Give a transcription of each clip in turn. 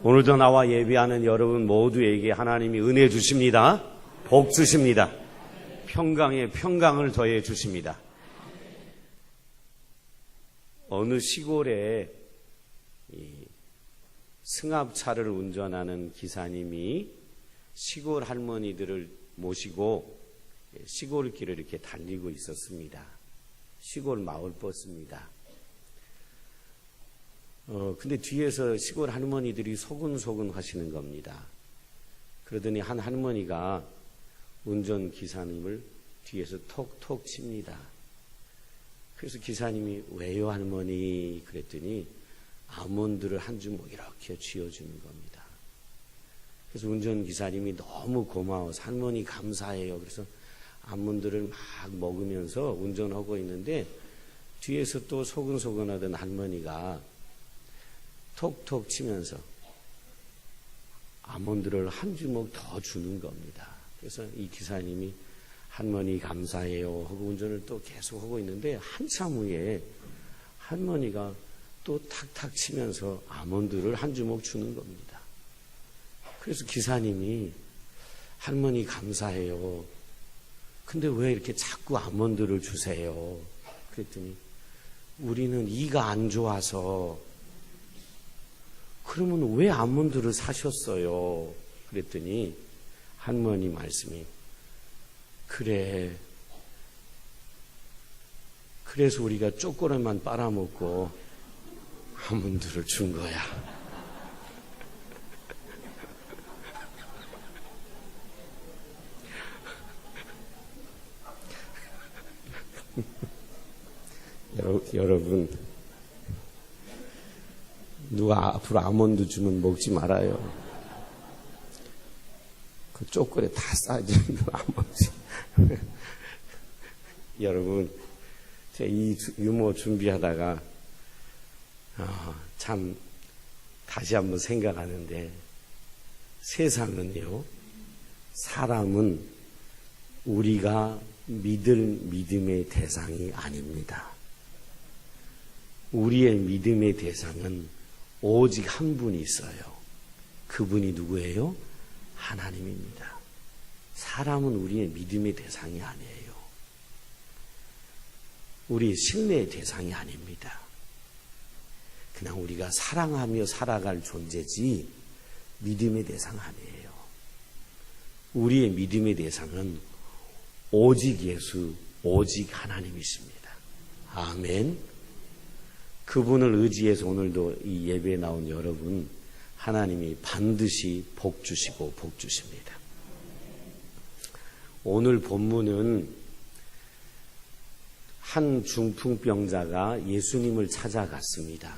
오늘도 나와 예배하는 여러분 모두에게 하나님이 은혜 주십니다. 복 주십니다. 평강에 평강을 더해 주십니다. 어느 시골에 승합차를 운전하는 기사님이 시골 할머니들을 모시고 시골길을 이렇게 달리고 있었습니다. 시골 마을 버스입니다. 근데 뒤에서 시골 할머니들이 소근소근 하시는 겁니다. 그러더니 한 할머니가 운전기사님을 뒤에서 톡톡 칩니다. 그래서 기사님이 왜요 할머니? 그랬더니 아몬드를 한 주먹 이렇게 쥐어주는 겁니다. 그래서 운전기사님이 너무 고마워서 할머니 감사해요. 그래서 아몬드를 막 먹으면서 운전하고 있는데 뒤에서 또 소근소근 하던 할머니가 톡톡 치면서 아몬드를 한 주먹 더 주는 겁니다. 그래서 이 기사님이 할머니 감사해요 하고 운전을 또 계속 하고 있는데 한참 후에 할머니가 또 탁탁 치면서 아몬드를 한 주먹 주는 겁니다. 그래서 기사님이 할머니 감사해요. 근데 왜 이렇게 자꾸 아몬드를 주세요? 그랬더니 우리는 이가 안 좋아서. 그러면 왜 아몬드를 사셨어요? 그랬더니 할머니 말씀이 그래. 그래서 우리가 쪼꼬리만 빨아먹고 아몬드를 준 거야. 여러분, 누가 앞으로 아몬드 주면 먹지 말아요. 그 쪼꼬리 다 싸지는 아몬드. 여러분, 제가 이 유머 준비하다가 참 다시 한번 생각하는데 세상은요, 사람은 우리가 믿을 믿음의 대상이 아닙니다. 우리의 믿음의 대상은 오직 한 분이 있어요. 그분이 누구예요? 하나님입니다. 사람은 우리의 믿음의 대상이 아니에요. 우리 신뢰의 대상이 아닙니다. 그냥 우리가 사랑하며 살아갈 존재지 믿음의 대상 아니에요. 우리의 믿음의 대상은 오직 예수, 오직 하나님이십니다. 아멘. 그분을 의지해서 오늘도 이 예배에 나온 여러분, 하나님이 반드시 복 주시고 복 주십니다. 오늘 본문은 한 중풍병자가 예수님을 찾아갔습니다.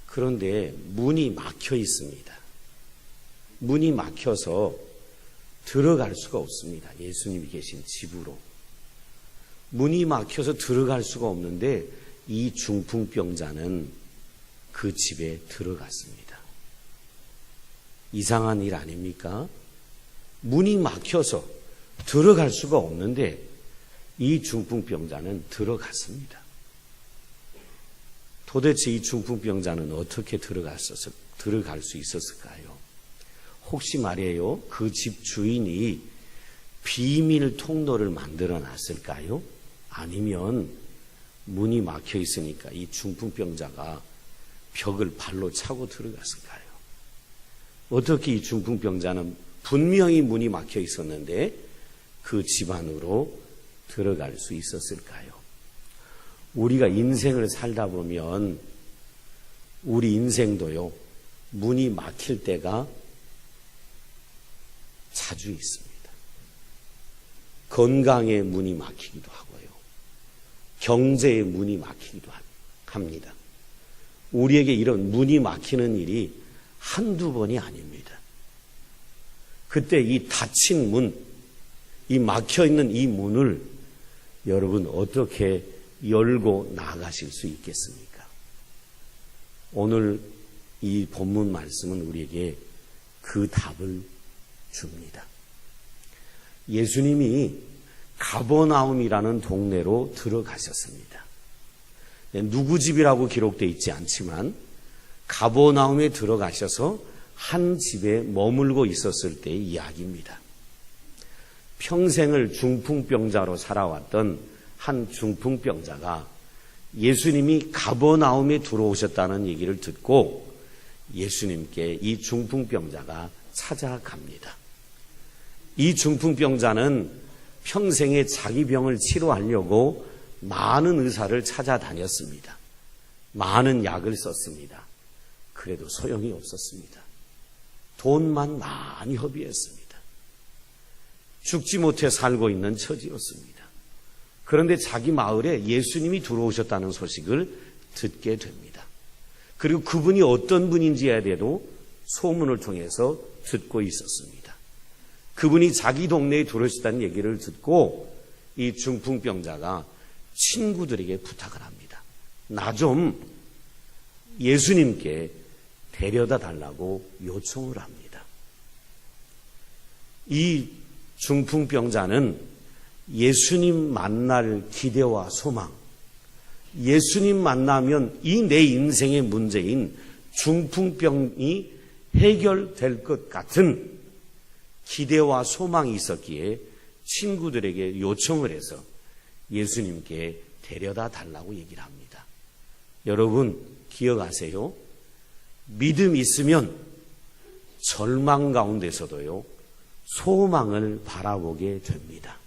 그런데 문이 막혀 있습니다. 문이 막혀서 들어갈 수가 없습니다. 예수님이 계신 집으로. 문이 막혀서 들어갈 수가 없는데 이 중풍병자는 그 집에 들어갔습니다. 이상한 일 아닙니까? 문이 막혀서 들어갈 수가 없는데 이 중풍병자는 들어갔습니다. 도대체 이 중풍병자는 어떻게 들어갈 수 있었을까요? 혹시 말이에요, 그 집 주인이 비밀 통로를 만들어 놨을까요? 아니면 문이 막혀 있으니까 이 중풍병자가 벽을 발로 차고 들어갔을까요? 어떻게 이 중풍병자는 분명히 문이 막혀 있었는데 그 집 안으로 들어갈 수 있었을까요? 우리가 인생을 살다 보면 우리 인생도요, 문이 막힐 때가 자주 있습니다. 건강의 문이 막히기도 하고요. 경제의 문이 막히기도 합니다. 우리에게 이런 문이 막히는 일이 한두 번이 아닙니다. 그때 이 닫힌 문, 이 막혀있는 이 문을 여러분 어떻게 열고 나가실 수 있겠습니까? 오늘 이 본문 말씀은 우리에게 그 답을 줍니다. 예수님이 가버나움이라는 동네로 들어가셨습니다. 누구 집이라고 기록되어 있지 않지만 가버나움에 들어가셔서 한 집에 머물고 있었을 때의 이야기입니다. 평생을 중풍병자로 살아왔던 한 중풍병자가 예수님이 가버나움에 들어오셨다는 얘기를 듣고 예수님께 이 중풍병자가 찾아갑니다. 이 중풍병자는 평생에 자기 병을 치료하려고 많은 의사를 찾아다녔습니다. 많은 약을 썼습니다. 그래도 소용이 없었습니다. 돈만 많이 허비했습니다. 죽지 못해 살고 있는 처지였습니다. 그런데 자기 마을에 예수님이 들어오셨다는 소식을 듣게 됩니다. 그리고 그분이 어떤 분인지에 대해도 소문을 통해서 듣고 있었습니다. 그분이 자기 동네에 들어오셨다는 얘기를 듣고 이 중풍병자가 친구들에게 부탁을 합니다. 나 좀 예수님께 데려다 달라고 요청을 합니다. 이 중풍병자는 예수님 만날 기대와 소망, 예수님 만나면 이 내 인생의 문제인 중풍병이 해결될 것 같은 기대와 소망이 있었기에 친구들에게 요청을 해서 예수님께 데려다 달라고 얘기를 합니다. 여러분 기억하세요? 믿음이 있으면 절망 가운데서도요 소망을 바라보게 됩니다.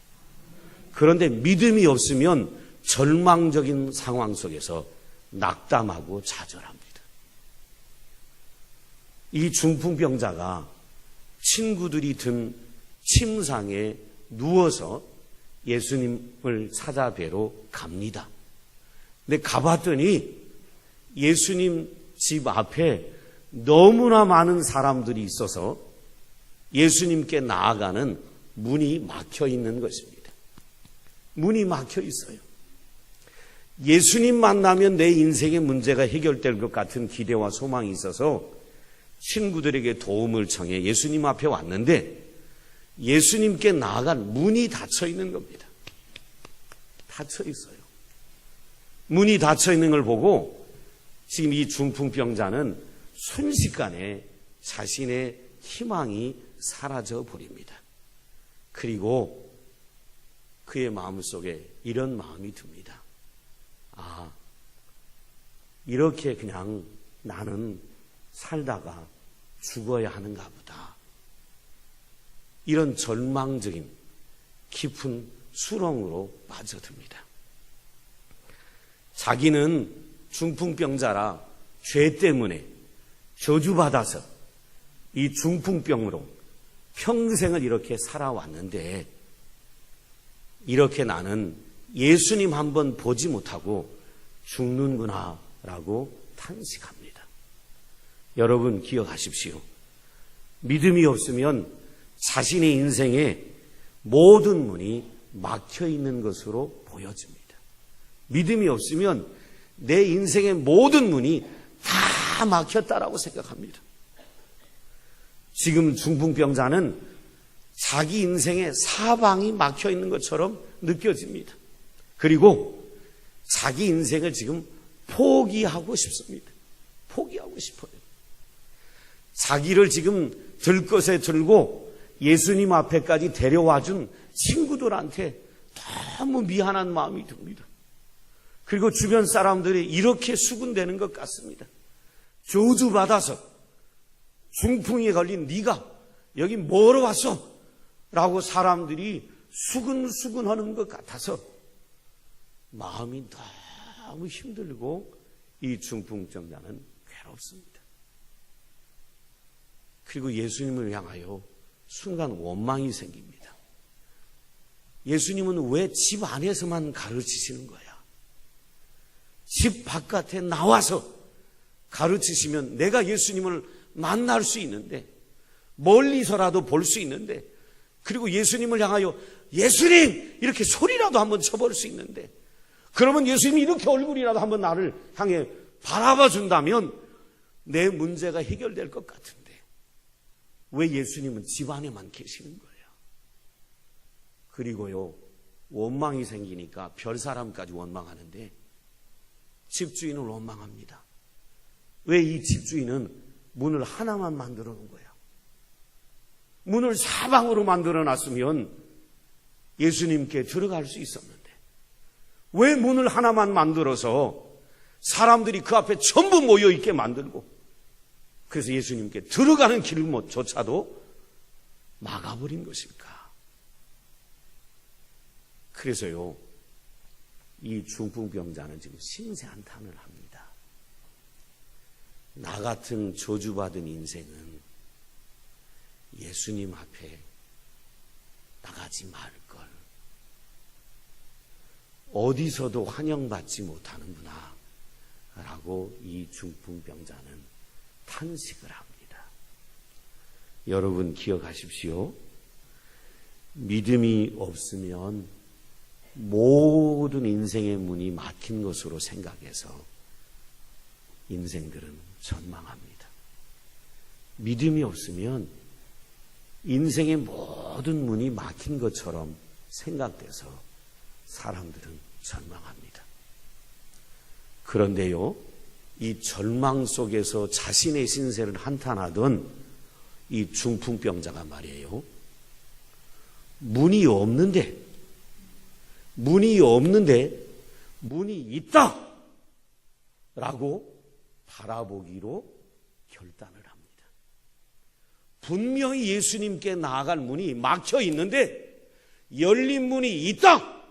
그런데 믿음이 없으면 절망적인 상황 속에서 낙담하고 좌절합니다. 이 중풍병자가 친구들이 든 침상에 누워서 예수님을 찾아뵈러 갑니다. 근데 가봤더니 예수님 집 앞에 너무나 많은 사람들이 있어서 예수님께 나아가는 문이 막혀 있는 것입니다. 문이 막혀 있어요. 예수님 만나면 내 인생의 문제가 해결될 것 같은 기대와 소망이 있어서 친구들에게 도움을 청해 예수님 앞에 왔는데 예수님께 나아간 문이 닫혀 있는 겁니다. 닫혀 있어요. 문이 닫혀 있는 걸 보고 지금 이 중풍병자는 순식간에 자신의 희망이 사라져 버립니다. 그리고 그의 마음속에 이런 마음이 듭니다. 아, 이렇게 그냥 나는 살다가 죽어야 하는가 보다. 이런 절망적인 깊은 수렁으로 빠져듭니다. 자기는 중풍병자라 죄 때문에 저주받아서 이 중풍병으로 평생을 이렇게 살아왔는데 이렇게 나는 예수님 한번 보지 못하고 죽는구나 라고 탄식합니다. 여러분 기억하십시오. 믿음이 없으면 자신의 인생에 모든 문이 막혀 있는 것으로 보여집니다. 믿음이 없으면 내 인생의 모든 문이 다 막혔다라고 생각합니다. 지금 중풍병자는 자기 인생의 사방이 막혀 있는 것처럼 느껴집니다. 그리고 자기 인생을 지금 포기하고 싶습니다. 포기하고 싶어요. 자기를 지금 들것에 들고 예수님 앞에까지 데려와준 친구들한테 너무 미안한 마음이 듭니다. 그리고 주변 사람들이 이렇게 수군대는 것 같습니다. 저주받아서 중풍에 걸린 네가 여기 뭐로 왔어? 라고 사람들이 수근수근하는 것 같아서 마음이 너무 힘들고 이 중풍병자는 괴롭습니다. 그리고 예수님을 향하여 순간 원망이 생깁니다. 예수님은 왜 집 안에서만 가르치시는 거야? 집 바깥에 나와서 가르치시면 내가 예수님을 만날 수 있는데 멀리서라도 볼 수 있는데 그리고 예수님을 향하여 예수님! 이렇게 소리라도 한번 쳐볼 수 있는데 그러면 예수님이 이렇게 얼굴이라도 한번 나를 향해 바라봐 준다면 내 문제가 해결될 것 같은데 왜 예수님은 집 안에만 계시는 거예요? 그리고요 원망이 생기니까 별 사람까지 원망하는데 집주인을 원망합니다. 왜 이 집주인은 문을 하나만 만들어 놓은 거야? 문을 사방으로 만들어 놨으면 예수님께 들어갈 수 있었는데 왜 문을 하나만 만들어서 사람들이 그 앞에 전부 모여있게 만들고 그래서 예수님께 들어가는 길조차도 막아버린 것일까? 그래서요, 이 중풍병자는 지금 심세한탄을 합니다. 나 같은 저주받은 인생은 예수님 앞에 나가지 말걸. 어디서도 환영받지 못하는구나 라고 이 중풍병자는 탄식을 합니다. 여러분 기억하십시오. 믿음이 없으면 모든 인생의 문이 막힌 것으로 생각해서 인생들은 전망합니다. 믿음이 없으면 인생의 모든 문이 막힌 것처럼 생각돼서 사람들은 절망합니다. 그런데요, 이 절망 속에서 자신의 신세를 한탄하던 이 중풍병자가 말이에요, 문이 없는데 문이 있다! 라고 바라보기로 결단을 합니다. 분명히 예수님께 나아갈 문이 막혀 있는데 열린 문이 있다!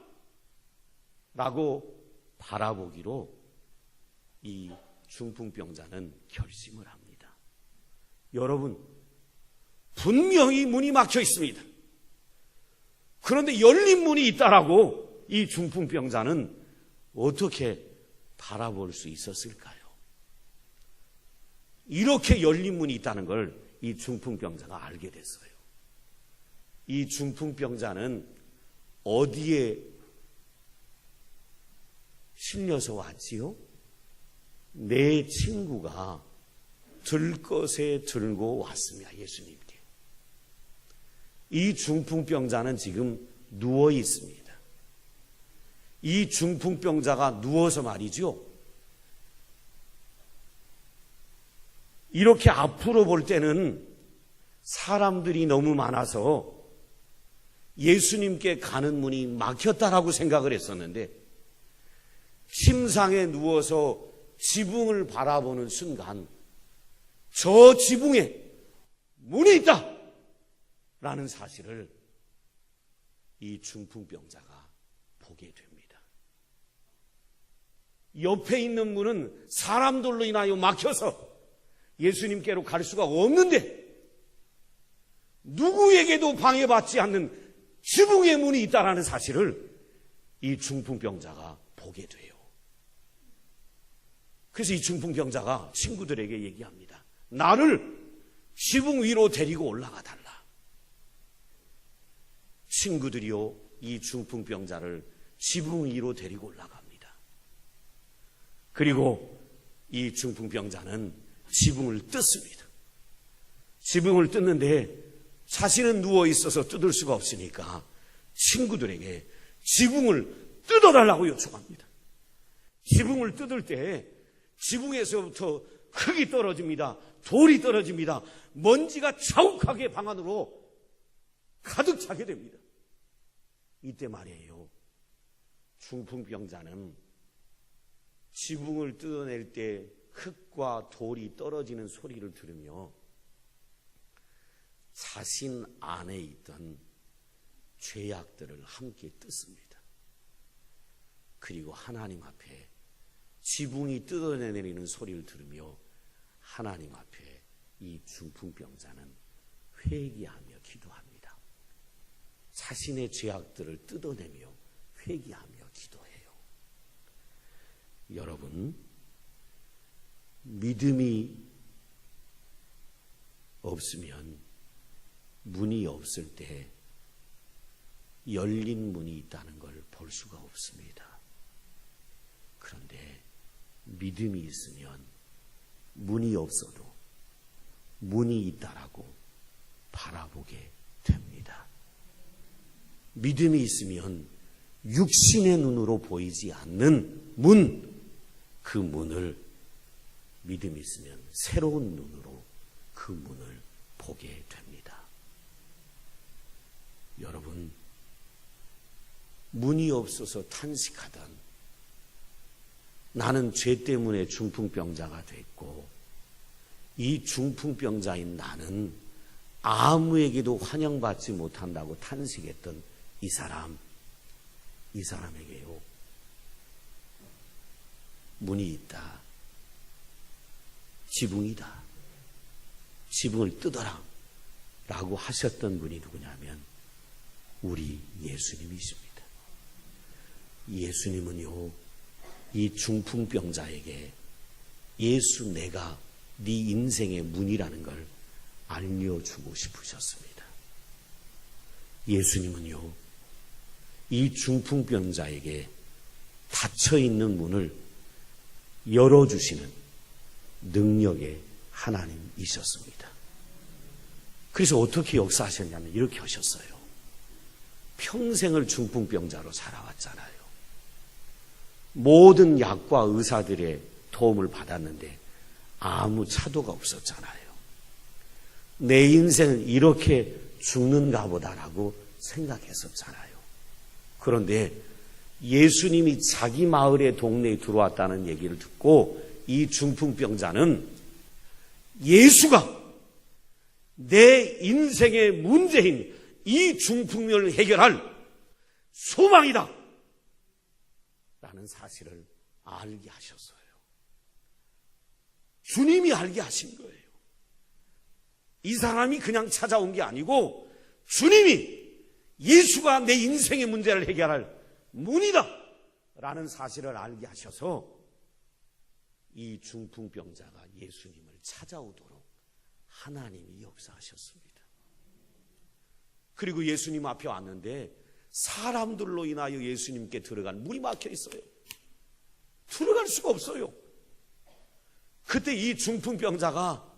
라고 바라보기로 이 중풍병자는 결심을 합니다. 여러분, 분명히 문이 막혀 있습니다. 그런데 열린 문이 있다라고 이 중풍병자는 어떻게 바라볼 수 있었을까요? 이렇게 열린 문이 있다는 걸 이 중풍병자가 알게 됐어요. 이 중풍병자는 어디에 실려서 왔지요? 내 친구가 들 것에 들고 왔습니다. 예수님께. 이 중풍병자는 지금 누워 있습니다. 이 중풍병자가 누워서 말이죠, 이렇게 앞으로 볼 때는 사람들이 너무 많아서 예수님께 가는 문이 막혔다라고 생각을 했었는데 침상에 누워서 지붕을 바라보는 순간 저 지붕에 문이 있다! 라는 사실을 이 중풍병자가 보게 됩니다. 옆에 있는 문은 사람들로 인하여 막혀서 예수님께로 갈 수가 없는데 누구에게도 방해받지 않는 지붕의 문이 있다라는 사실을 이 중풍병자가 보게 돼요. 그래서 이 중풍병자가 친구들에게 얘기합니다. 나를 지붕 위로 데리고 올라가 달라. 친구들이요, 이 중풍병자를 지붕 위로 데리고 올라갑니다. 그리고 이 중풍병자는 지붕을 뜯습니다. 지붕을 뜯는데 자신은 누워 있어서 뜯을 수가 없으니까 친구들에게 지붕을 뜯어달라고 요청합니다. 지붕을 뜯을 때 지붕에서부터 흙이 떨어집니다. 돌이 떨어집니다. 먼지가 자욱하게 방 안으로 가득 차게 됩니다. 이때 말이에요, 중풍병자는 지붕을 뜯어낼 때 흙과 돌이 떨어지는 소리를 들으며 자신 안에 있던 죄악들을 함께 뜯습니다. 그리고 하나님 앞에 지붕이 뜯어내리는 소리를 들으며 하나님 앞에 이 중풍병자는 회개하며 기도합니다. 자신의 죄악들을 뜯어내며 회개하며 기도해요. 여러분, 믿음이 없으면 문이 없을 때 열린 문이 있다는 걸 볼 수가 없습니다. 그런데 믿음이 있으면 문이 없어도 문이 있다라고 바라보게 됩니다. 믿음이 있으면 육신의 눈으로 보이지 않는 문, 그 문을 믿음이 있으면 새로운 눈으로 그 문을 보게 됩니다. 여러분, 문이 없어서 탄식하던 나는 죄 때문에 중풍병자가 됐고 이 중풍병자인 나는 아무에게도 환영받지 못한다고 탄식했던 이 사람에게요, 문이 있다. 지붕이다. 지붕을 뜯어라 라고 하셨던 분이 누구냐면 우리 예수님이십니다. 예수님은요, 이 중풍병자에게 예수 내가 네 인생의 문이라는 걸 알려주고 싶으셨습니다. 예수님은요, 이 중풍병자에게 닫혀있는 문을 열어주시는 능력의 하나님이셨습니다. 그래서 어떻게 역사하셨냐면 이렇게 하셨어요. 평생을 중풍병자로 살아왔잖아요. 모든 약과 의사들의 도움을 받았는데 아무 차도가 없었잖아요. 내 인생은 이렇게 죽는가 보다라고 생각했었잖아요. 그런데 예수님이 자기 마을의 동네에 들어왔다는 얘기를 듣고 이 중풍병자는 예수가 내 인생의 문제인 이 중풍을 해결할 소망이다 라는 사실을 알게 하셨어요. 주님이 알게 하신 거예요. 이 사람이 그냥 찾아온 게 아니고 주님이 예수가 내 인생의 문제를 해결할 문이다 라는 사실을 알게 하셔서 이 중풍병자가 예수님을 찾아오도록 하나님이 역사하셨습니다. 그리고 예수님 앞에 왔는데 사람들로 인하여 예수님께 들어간 문이 막혀 있어요. 들어갈 수가 없어요. 그때 이 중풍병자가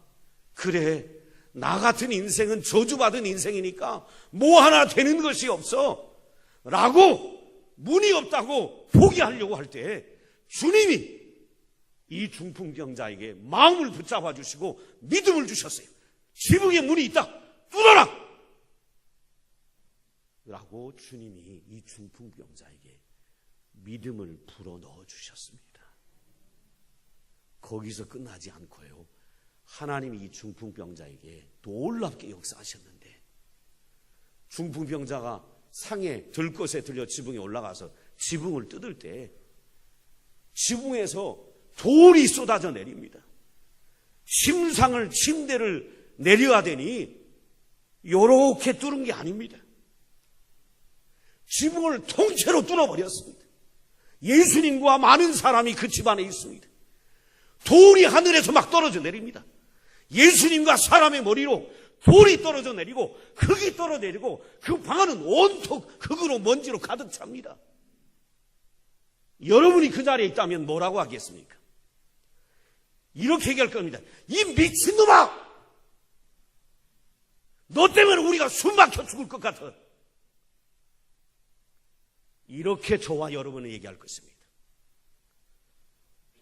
그래, 나 같은 인생은 저주받은 인생이니까 뭐 하나 되는 것이 없어 라고 문이 없다고 포기하려고 할 때 주님이 이 중풍병자에게 마음을 붙잡아 주시고 믿음을 주셨어요. 지붕에 문이 있다. 뚫어라! 라고 주님이 이 중풍병자에게 믿음을 불어넣어 주셨습니다. 거기서 끝나지 않고요, 하나님이 이 중풍병자에게 놀랍게 역사하셨는데, 중풍병자가 상에 들것에 들려 지붕에 올라가서 지붕을 뜯을 때 지붕에서 돌이 쏟아져 내립니다. 침대를 내려가더니 요렇게 뚫은 게 아닙니다. 지붕을 통째로 뚫어버렸습니다. 예수님과 많은 사람이 그 집안에 있습니다. 돌이 하늘에서 막 떨어져 내립니다. 예수님과 사람의 머리로 돌이 떨어져 내리고 흙이 떨어져 내리고 그 방안은 온통 흙으로 먼지로 가득 찹니다. 여러분이 그 자리에 있다면 뭐라고 하겠습니까? 이렇게 얘기할 겁니다. 이 미친놈아! 너 때문에 우리가 숨 막혀 죽을 것 같아. 이렇게 저와 여러분은 얘기할 것입니다.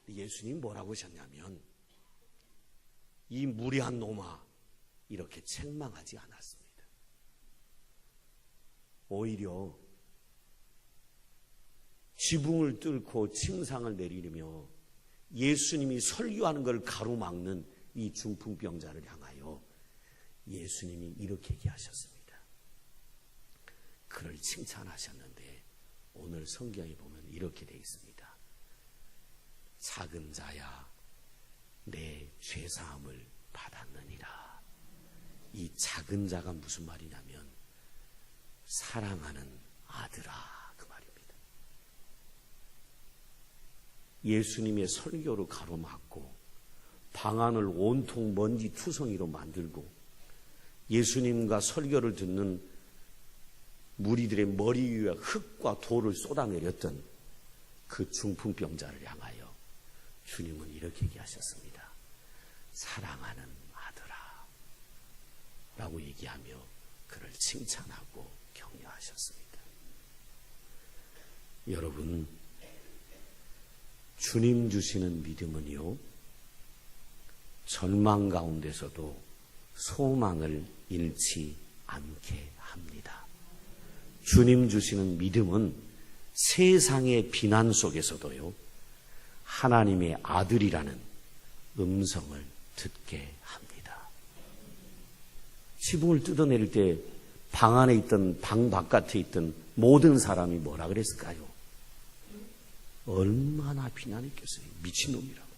예수님 뭐라고 하셨냐면 이 무례한 놈아 이렇게 책망하지 않았습니다. 오히려 지붕을 뚫고 침상을 내리며 예수님이 설교하는 걸 가로막는 이 중풍병자를 향하여 예수님이 이렇게 얘기하셨습니다. 그를 칭찬하셨는데 오늘 성경에 보면 이렇게 되어 있습니다. 작은 자야 내 죄사함을 받았느니라. 이 작은 자가 무슨 말이냐면 사랑하는 아들아 그 말입니다. 예수님의 설교로 가로막고 방안을 온통 먼지 투성이로 만들고 예수님과 설교를 듣는 무리들의 머리 위에 흙과 돌을 쏟아내렸던 그 중풍병자를 향하여 주님은 이렇게 얘기하셨습니다. 사랑하는 아들아 라고 얘기하며 그를 칭찬하고 격려하셨습니다. 여러분, 주님 주시는 믿음은요, 절망 가운데서도 소망을 잃지 않게 합니다. 주님 주시는 믿음은 세상의 비난 속에서도요, 하나님의 아들이라는 음성을 듣게 합니다. 지붕을 뜯어내릴 때 방 안에 있던, 방 바깥에 있던 모든 사람이 뭐라 그랬을까요? 얼마나 비난했겠어요. 미친놈이라고.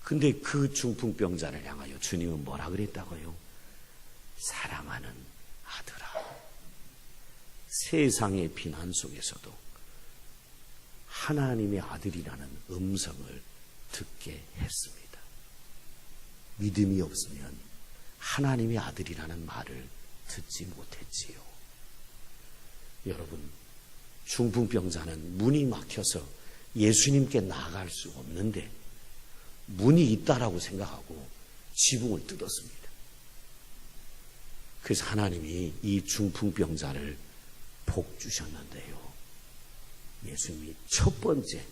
근데 그 중풍병자를 향하여 주님은 뭐라 그랬다고요? 사랑하는 아들아. 세상의 비난 속에서도 하나님의 아들이라는 음성을 듣게 했습니다. 믿음이 없으면 하나님의 아들이라는 말을 듣지 못했지요. 여러분, 중풍병자는 문이 막혀서 예수님께 나아갈 수 없는데 문이 있다라고 생각하고 지붕을 뜯었습니다. 그래서 하나님이 이 중풍병자를 복 주셨는데요. 예수님이 첫 번째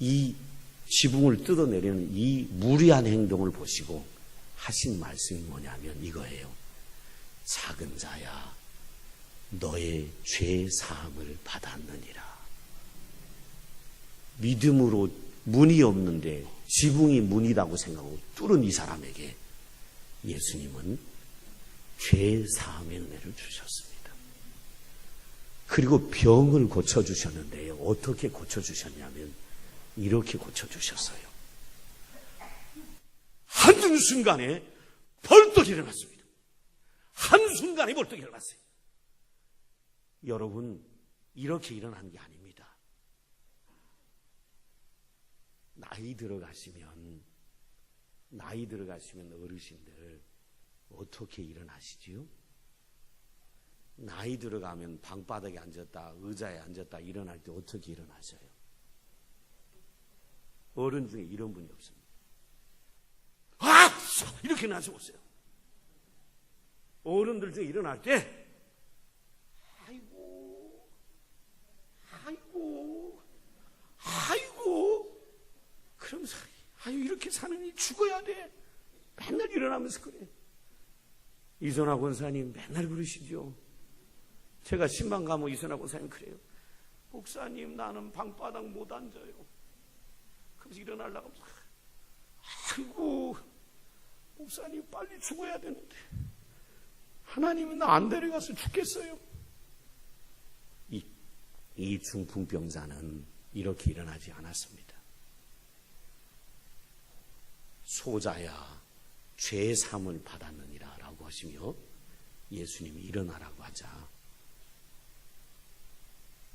이 지붕을 뜯어내리는 이 무리한 행동을 보시고 하신 말씀이 뭐냐면 이거예요. 작은 자야, 너의 죄 사함을 받았느니라. 믿음으로 문이 없는데 지붕이 문이라고 생각하고 뚫은 이 사람에게 예수님은 죄 사함의 은혜를 주셨습니다. 그리고 병을 고쳐주셨는데요. 어떻게 고쳐주셨냐면 이렇게 고쳐주셨어요. 한순간에 벌떡 일어났습니다. 한순간에 벌떡 일어났어요. 여러분, 이렇게 일어난 게 아닙니다. 나이 들어가시면 어르신들 어떻게 일어나시지요? 나이 들어가면 방바닥에 앉았다, 의자에 앉았다 일어날 때 어떻게 일어나셔요? 어른 중에 이런 분이 없습니다. 아! 이렇게 일어나셔보세요. 어른들 중에 일어날 때 아이고 그러면서 아유 이렇게 사느니 죽어야 돼. 맨날 일어나면서 그래. 이선화 권사님 맨날 그러시죠. 제가 신방 가면 이선화 권사님 그래요. 목사님 나는 방바닥 못 앉아요. 그래서 일어나려고 아이고 목사님 빨리 죽어야 되는데 하나님이 나 안 데려가서 죽겠어요. 이 중풍병자는 이렇게 일어나지 않았습니다. 소자야 죄 사함을 받았느니라 라고 하시며 예수님이 일어나라고 하자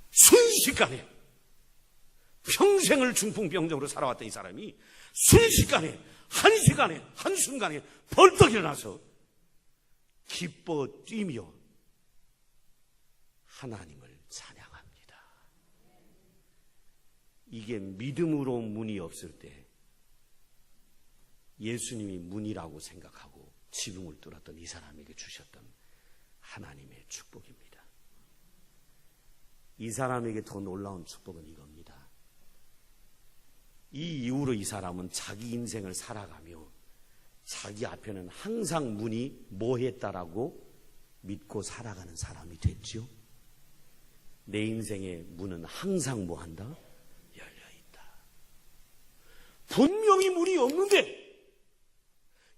순식간에 평생을 중풍병자로 살아왔던 이 사람이 순식간에 한순간에 벌떡 일어나서 기뻐 뛰며 하나님을 찬양합니다. 이게 믿음으로 문이 없을 때 예수님이 문이라고 생각하고 지붕을 뚫었던 이 사람에게 주셨던 하나님의 축복입니다. 이 사람에게 더 놀라운 축복은 이겁니다. 이 이후로 이 사람은 자기 인생을 살아가며 자기 앞에는 항상 문이 뭐했다라고 믿고 살아가는 사람이 됐죠. 내 인생의 문은 항상 뭐한다? 열려있다. 분명히 문이 없는데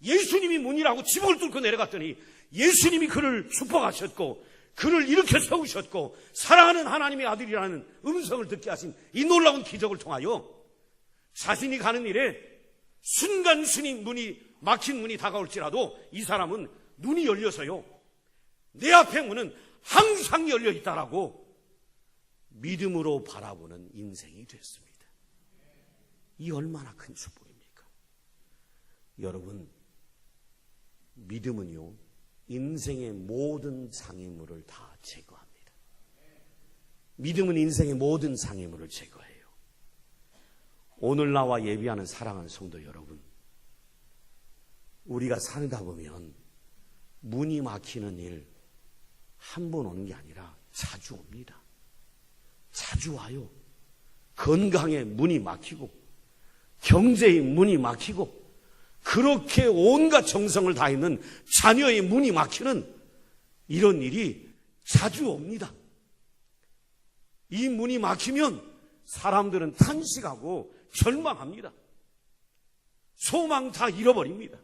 예수님이 문이라고 지붕을 뚫고 내려갔더니 예수님이 그를 축복하셨고 그를 일으켜 세우셨고 사랑하는 하나님의 아들이라는 음성을 듣게 하신 이 놀라운 기적을 통하여 자신이 가는 일에 순간순이 막힌 문이 다가올지라도 이 사람은 눈이 열려서요. 내 앞에 문은 항상 열려 있다라고 믿음으로 바라보는 인생이 됐습니다. 이 얼마나 큰 축복입니까? 여러분, 믿음은요, 인생의 모든 장애물을 다 제거합니다. 믿음은 인생의 모든 장애물을 제거해요. 오늘 나와 예비하는 사랑하는 성도 여러분, 우리가 살다 보면 문이 막히는 일 한 번 오는 게 아니라 자주 옵니다. 자주 와요. 건강에 문이 막히고 경제의 문이 막히고 그렇게 온갖 정성을 다했는 자녀의 문이 막히는 이런 일이 자주 옵니다. 이 문이 막히면 사람들은 탄식하고 절망합니다. 소망 다 잃어버립니다.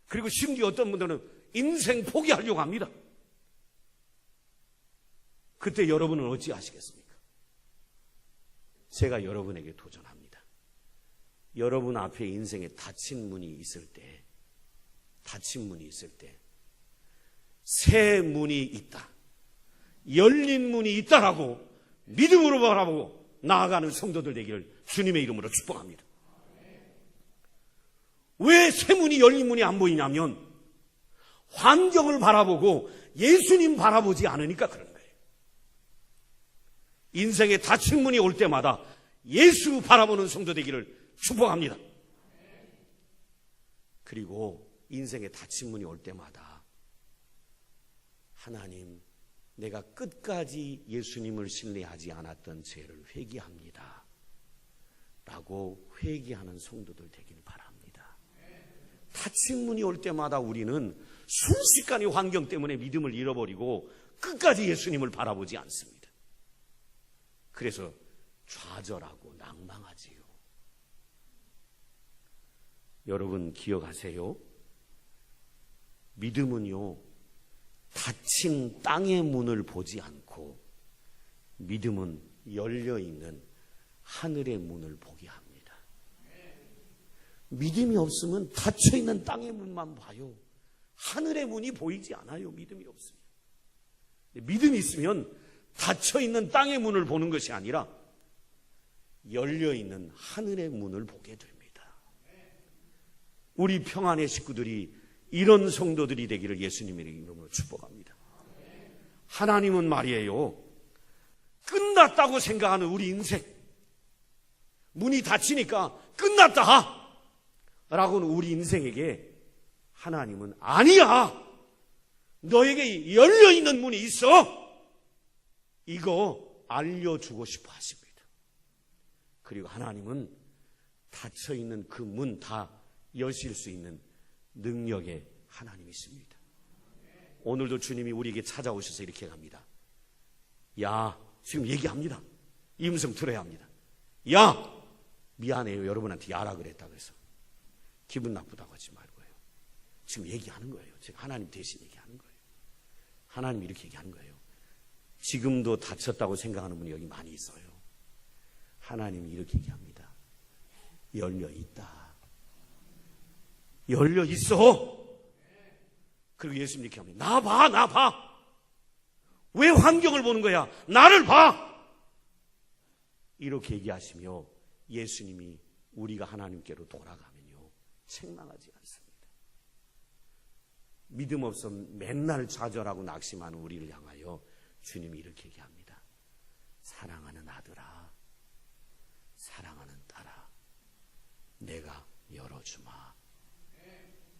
그리고 심지어 어떤 분들은 인생 포기하려고 합니다. 그때 여러분은 어찌하시겠습니까? 제가 여러분에게 도전합니다. 여러분 앞에 인생에 닫힌 문이 있을 때, 새 문이 있다, 열린 문이 있다라고 믿음으로 바라보고 나아가는 성도들 되기를 주님의 이름으로 축복합니다. 왜 새 문이 열린 문이 안 보이냐면 환경을 바라보고 예수님 바라보지 않으니까 그런 거예요. 인생에 닫힌 문이 올 때마다 예수 바라보는 성도 되기를 축복합니다. 그리고 인생에 닫힌 문이 올 때마다 하나님, 내가 끝까지 예수님을 신뢰하지 않았던 죄를 회개합니다 라고 회개하는 성도들 되기를 바랍니다. 닫힌 문이 올 때마다 우리는 순식간에 환경 때문에 믿음을 잃어버리고 끝까지 예수님을 바라보지 않습니다. 그래서 좌절하고 낭망하지요. 여러분 기억하세요? 믿음은요, 닫힌 땅의 문을 보지 않고 믿음은 열려있는 하늘의 문을 보게 합니다. 믿음이 없으면 닫혀있는 땅의 문만 봐요. 하늘의 문이 보이지 않아요. 믿음이 없으면. 믿음이 있으면 닫혀있는 땅의 문을 보는 것이 아니라 열려있는 하늘의 문을 보게 됩니다. 우리 평안의 식구들이 이런 성도들이 되기를 예수님의 이름으로 축복합니다. 하나님은 말이에요, 끝났다고 생각하는 우리 인생, 문이 닫히니까 끝났다 라고는 우리 인생에게 하나님은 아니야, 너에게 열려있는 문이 있어, 이거 알려주고 싶어 하십니다. 그리고 하나님은 닫혀있는 그 문 다 여실 수 있는 능력의 하나님이십니다. 오늘도 주님이 우리에게 찾아오셔서 이렇게 합니다. 야, 지금 얘기합니다. 이 음성 들어야 합니다. 야, 미안해요, 여러분한테 야라 그랬다고 해서 기분 나쁘다고 하지 말고요. 지금 얘기하는 거예요. 제가 하나님 대신 얘기하는 거예요. 하나님이 이렇게 얘기하는 거예요. 지금도 다쳤다고 생각하는 분이 여기 많이 있어요. 하나님이 이렇게 얘기합니다. 열려있다. 열려있어. 그리고 예수님 이렇게 합니다. 나 봐, 나 봐. 왜 환경을 보는 거야? 나를 봐. 이렇게 얘기하시며 예수님이 우리가 하나님께로 돌아가면요, 책망하지 않습니다. 믿음 없으면 맨날 좌절하고 낙심하는 우리를 향하여 주님이 이렇게 얘기합니다. 사랑하는 아들아, 사랑하는 딸아, 내가 열어주마.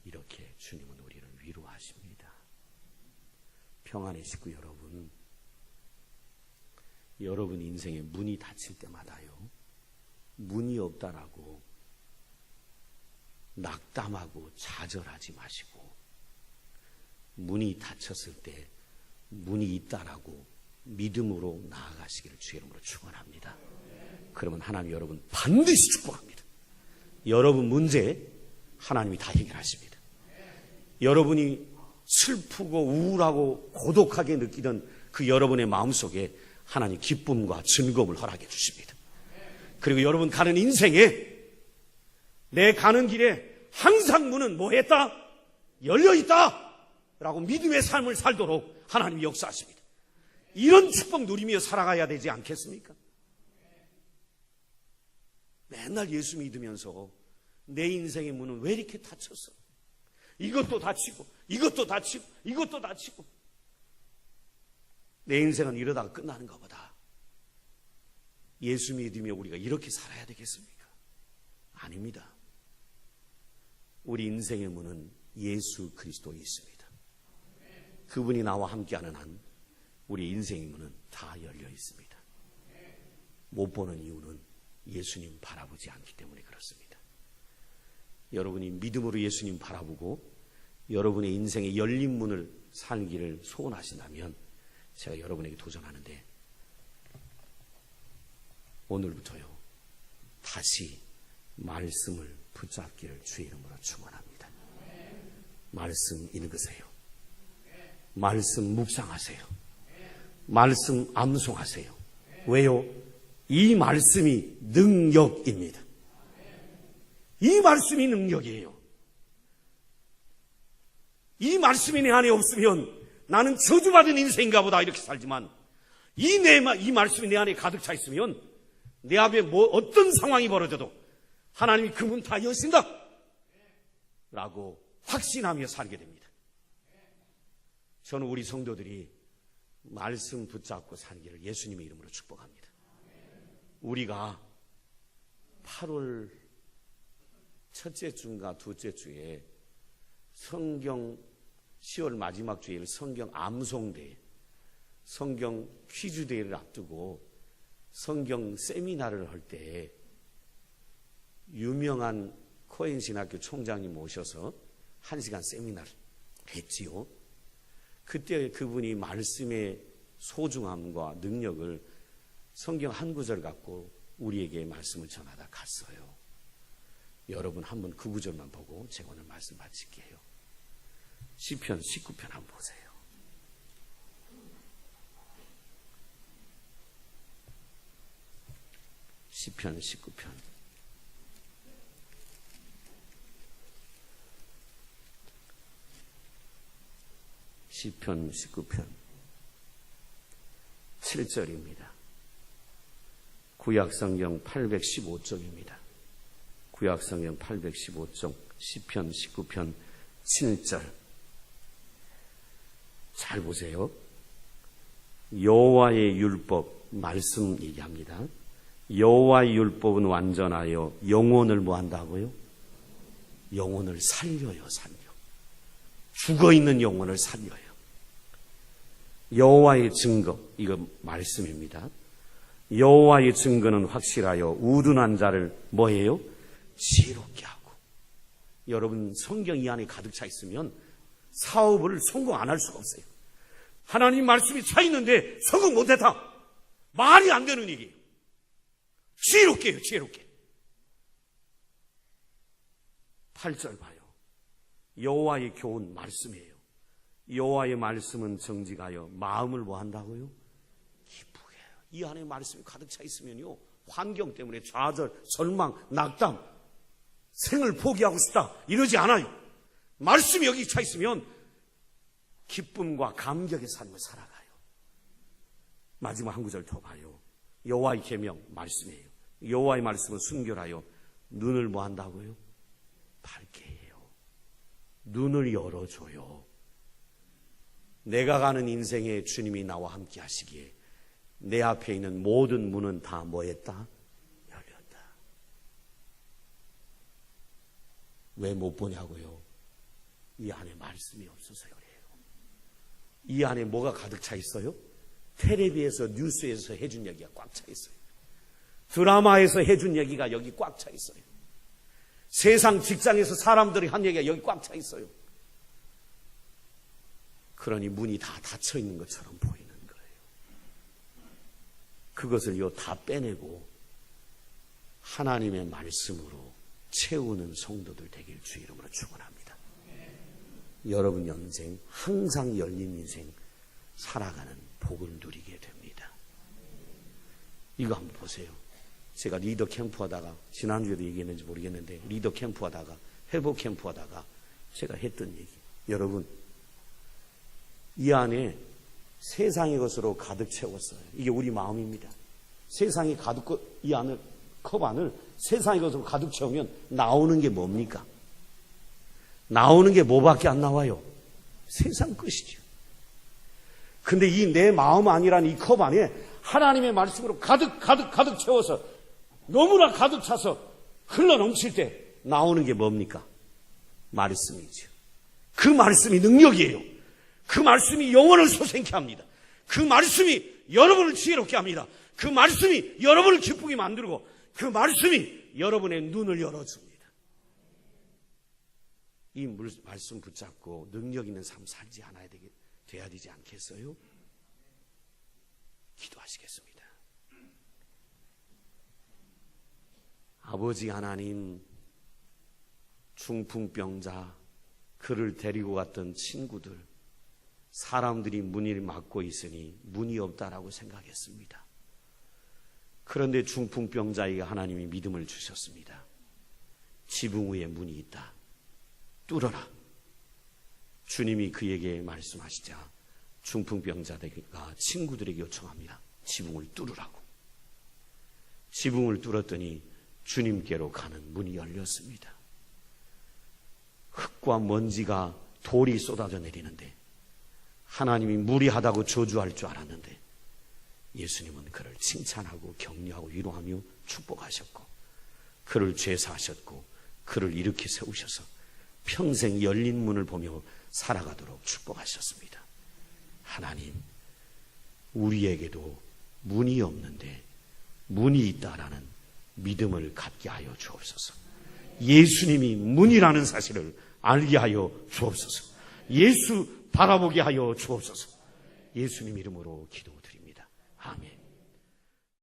이렇게 주님은 우리를 위로하십니다. 평안의 식구 여러분, 여러분 인생에 문이 닫힐 때마다요, 문이 없다라고 낙담하고 좌절하지 마시고, 문이 닫혔을 때 문이 있다라고 믿음으로 나아가시기를 주의 이름으로 축원합니다. 그러면 하나님 여러분 반드시 축복합니다. 여러분 문제 하나님이 다 해결하십니다. 여러분이 슬프고 우울하고 고독하게 느끼던 그 여러분의 마음속에 하나님 기쁨과 즐거움을 허락해 주십니다. 그리고 여러분 가는 인생에, 내 가는 길에 항상 문은 뭐 했다? 열려있다 라고 믿음의 삶을 살도록 하나님이 역사하십니다. 이런 축복 누리며 살아가야 되지 않겠습니까? 맨날 예수 믿으면서 내 인생의 문은 왜 이렇게 닫혔어? 이것도 닫히고 이것도 닫히고 이것도 닫히고, 내 인생은 이러다가 끝나는가 보다. 예수 믿으며 우리가 이렇게 살아야 되겠습니까? 아닙니다. 우리 인생의 문은 예수 그리스도에 있습니다. 그분이 나와 함께하는 한 우리 인생의 문은 다 열려 있습니다. 못 보는 이유는 예수님 바라보지 않기 때문에 그렇습니다. 여러분이 믿음으로 예수님 바라보고 여러분의 인생의 열린 문을 살기를 소원하신다면 제가 여러분에게 도전하는데 오늘부터요 다시 말씀을 붙잡기를 주의 이름으로 축원합니다. 말씀 읽으세요. 말씀 묵상하세요. 말씀 암송하세요. 왜요? 이 말씀이 능력입니다. 이 말씀이 능력이에요. 이 말씀이 내 안에 없으면 나는 저주받은 인생인가 보다 이렇게 살지만 이 말씀이 내 안에 가득 차 있으면 내 앞에 어떤 상황이 벌어져도 하나님이 그 문 다 여신다 라고 확신하며 살게 됩니다. 저는 우리 성도들이 말씀 붙잡고 살기를 예수님의 이름으로 축복합니다. 우리가 8월 첫째 주인가 둘째 주에 성경 10월 마지막 주일 성경 암송대회, 성경 퀴즈 대회를 앞두고 성경 세미나를 할 때 유명한 코엔 신학교 총장님 모셔서 1시간 세미나를 했지요. 그때 그분이 말씀의 소중함과 능력을 성경 한 구절 갖고 우리에게 말씀을 전하다 갔어요. 여러분 한번 그 구절만 보고 제가 오늘 말씀 마칠게요. 시편 19편 한번 보세요. 시편 19편. 시편 19편 7절입니다. 구약성경 815쪽입니다. 구약성경 815쪽 시편 19편 7절. 잘 보세요. 여호와의 율법 말씀 얘기합니다. 여호와의 율법은 완전하여 영혼을 뭐 한다고요? 영혼을 살려요. 죽어있는 영혼을 살려요. 여호와의 증거, 이거 말씀입니다. 여호와의 증거는 확실하여 우둔한 자를 뭐해요? 지혜롭게 하고. 여러분 성경 이 안에 가득 차 있으면 사업을 성공 안 할 수가 없어요. 하나님 말씀이 차 있는데 성공 못했다. 말이 안 되는 얘기예요. 지혜롭게 해요. 지혜롭게. 8절 봐요. 여호와의 교훈 말씀이에요. 여호와의 말씀은 정직하여 마음을 뭐 한다고요? 기쁘게 해요. 이 안에 말씀이 가득 차 있으면요 환경 때문에 좌절, 절망, 낙담, 생을 포기하고 싶다 이러지 않아요. 말씀이 여기 차 있으면 기쁨과 감격의 삶을 살아가요. 마지막 한 구절 더 봐요. 여호와의 계명 말씀이에요. 여호와의 말씀은 순결하여 눈을 뭐 한다고요? 밝게 해요. 눈을 열어줘요. 내가 가는 인생에 주님이 나와 함께 하시기에 내 앞에 있는 모든 문은 다 뭐 했다? 열렸다. 왜 못 보냐고요? 이 안에 말씀이 없어서 그래요. 이 안에 뭐가 가득 차 있어요? 텔레비에서 뉴스에서 해준 얘기가 꽉 차 있어요. 드라마에서 해준 얘기가 여기 꽉 차 있어요. 세상 직장에서 사람들이 한 얘기가 여기 꽉 차 있어요. 그러니 문이 다 닫혀 있는 것처럼 보이는 거예요. 그것을 다 빼내고 하나님의 말씀으로 채우는 성도들 되길 주의 이름으로 축원합니다. 여러분 인생 항상 열린 인생 살아가는 복을 누리게 됩니다. 이거 한번 보세요. 제가 리더 캠프 하다가 지난주에도 얘기했는지 모르겠는데 리더 캠프 하다가 회복 캠프 하다가 제가 했던 얘기. 여러분 이 안에 세상의 것으로 가득 채웠어요. 이게 우리 마음입니다. 세상이 가득 이 안을 컵 안을 세상의 것으로 가득 채우면 나오는 게 뭡니까? 나오는 게 뭐밖에 안 나와요? 세상 것이죠. 근데 이 내 마음 안이라는 이 컵 안에 하나님의 말씀으로 가득 채워서 너무나 가득 차서 흘러 넘칠 때 나오는 게 뭡니까? 말씀이죠. 그 말씀이 능력이에요. 그 말씀이 영혼을 소생케 합니다. 그 말씀이 여러분을 지혜롭게 합니다. 그 말씀이 여러분을 기쁘게 만들고 그 말씀이 여러분의 눈을 열어줍니다. 이 말씀 붙잡고 능력 있는 삶 살지 돼야 되지 않겠어요? 기도하시겠습니다. 아버지 하나님, 중풍병자, 그를 데리고 갔던 친구들, 사람들이 문을 막고 있으니 문이 없다라고 생각했습니다. 그런데 중풍병자에게 하나님이 믿음을 주셨습니다. 지붕 위에 문이 있다. 뚫어라. 주님이 그에게 말씀하시자 중풍병자가 친구들에게 요청합니다. 지붕을 뚫으라고. 지붕을 뚫었더니 주님께로 가는 문이 열렸습니다. 흙과 먼지가 돌이 쏟아져 내리는데 하나님이 무리하다고 저주할 줄 알았는데 예수님은 그를 칭찬하고 격려하고 위로하며 축복하셨고 그를 죄사하셨고 그를 일으켜 세우셔서 평생 열린 문을 보며 살아가도록 축복하셨습니다. 하나님, 우리에게도 문이 없는데 문이 있다라는 믿음을 갖게 하여 주옵소서. 예수님이 문이라는 사실을 알게 하여 주옵소서. 예수 바라보게 하여 주옵소서. 예수님 이름으로 기도드립니다. 아멘.